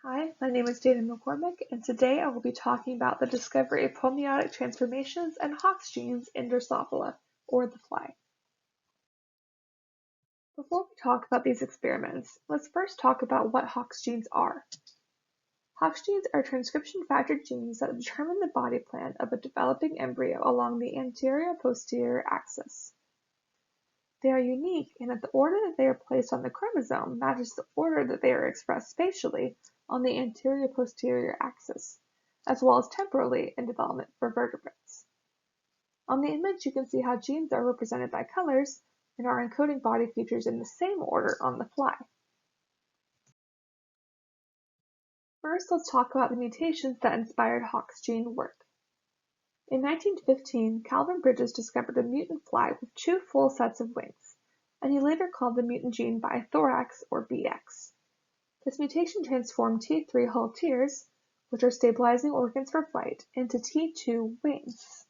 Hi, my name is McCormack, and today I will be talking about the discovery of homeotic transformations and Hox genes in Drosophila, or the fly. Before we talk about these experiments, let's first talk about what Hox genes are. Hox genes are transcription factor genes that determine the body plan of a developing embryo along the anterior-posterior axis. They are unique in that the order that they are placed on the chromosome matches the order that they are expressed spatially on the anterior-posterior axis, as well as temporally in development for vertebrates. On the image, you can see how genes are represented by colors and are encoding body features in the same order on the fly. First, let's talk about the mutations that inspired Hox gene work. In 1915, Calvin Bridges discovered a mutant fly with two full sets of wings, and he later called the mutant gene bithorax, or BX. This mutation transformed T3 hull tears, which are stabilizing organs for flight, into T2 wings.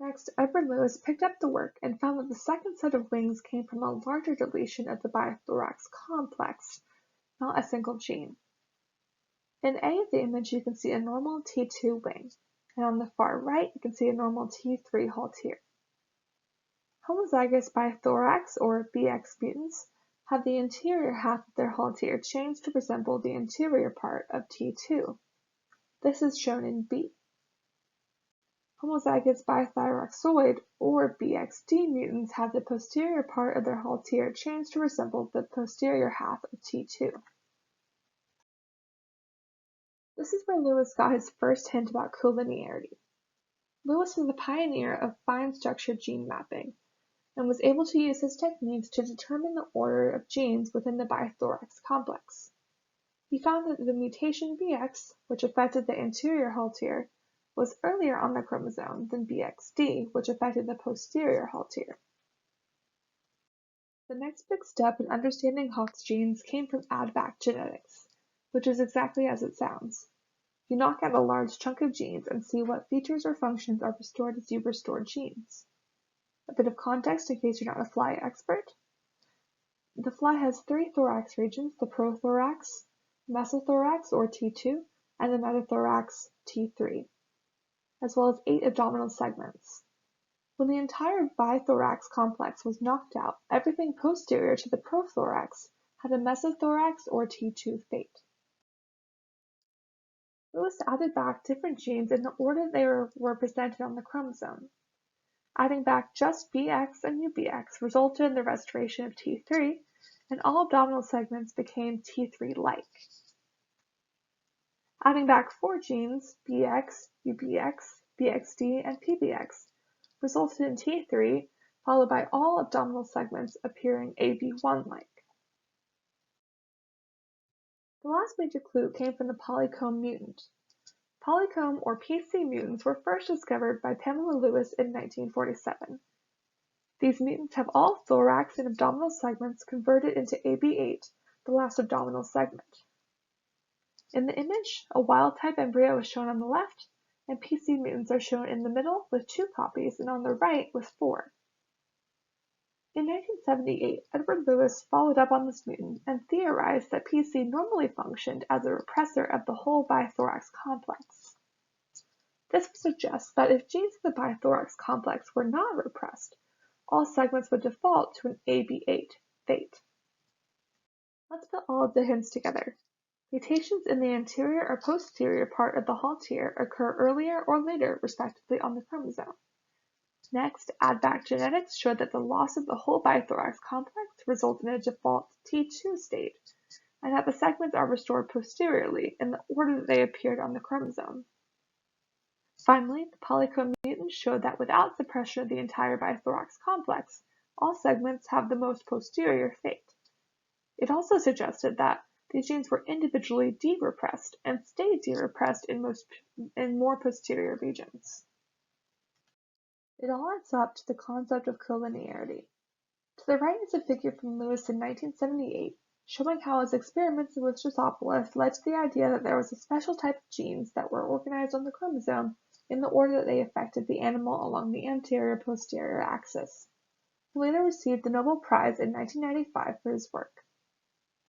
Next, Edward Lewis picked up the work and found that the second set of wings came from a larger deletion of the bithorax complex, not a single gene. In A of the image, you can see a normal T2 wing, and on the far right, you can see a normal T3 hull tear. Homozygous bithorax, or BX mutants, have the interior half of their hull tear changed to resemble the interior part of T2. This is shown in B. Homozygous bithyroxoid, or BXD mutants, have the posterior part of their hull tear changed to resemble the posterior half of T2. This is where Lewis got his first hint about collinearity. Lewis was the pioneer of fine-structured gene mapping, and was able to use his techniques to determine the order of genes within the bithorax complex. He found that the mutation BX, which affected the anterior hull tear, was earlier on the chromosome than BXD, which affected the posterior hull tear. The next big step in understanding Hox genes came from add-back genetics, which is exactly as it sounds. You knock out a large chunk of genes and see what features or functions are restored as you restore genes. A bit of context in case you're not a fly expert. The fly has three thorax regions, the prothorax, mesothorax or T2, and the metathorax T3, as well as 8 abdominal segments. When the entire bithorax complex was knocked out, everything posterior to the prothorax had a mesothorax or T2 fate. Lewis added back different genes in the order they were presented on the chromosome. Adding back just BX and UBX resulted in the restoration of T3, and all abdominal segments became T3-like. Adding back 4 genes, BX, UBX, BXD, and PBX, resulted in T3, followed by all abdominal segments appearing AB1-like. The last major clue came from the polycomb mutant. Polycomb or PC mutants were first discovered by Pamela Lewis in 1947. These mutants have all thorax and abdominal segments converted into AB8, the last abdominal segment. In the image, a wild-type embryo is shown on the left, and PC mutants are shown in the middle with 2 copies and on the right with 4. In 1978, Edward Lewis followed up on this mutant and theorized that PC normally functioned as a repressor of the whole bithorax complex. This would suggest that if genes in the bithorax complex were not repressed, all segments would default to an AB8 fate. Let's put all of the hints together. Mutations in the anterior or posterior part of the hull tear occur earlier or later, respectively, on the chromosome. Next, add-back genetics showed that the loss of the whole bithorax complex results in a default T2 state, and that the segments are restored posteriorly in the order that they appeared on the chromosome. Finally, the polycomb mutants showed that without suppression of the entire bithorax complex, all segments have the most posterior fate. It also suggested that these genes were individually de-repressed and stayed de-repressed in more posterior regions. It all adds up to the concept of collinearity. To the right is a figure from Lewis in 1978, showing how his experiments with Drosophila led to the idea that there was a special type of genes that were organized on the chromosome in the order that they affected the animal along the anterior-posterior axis. He later received the Nobel Prize in 1995 for his work.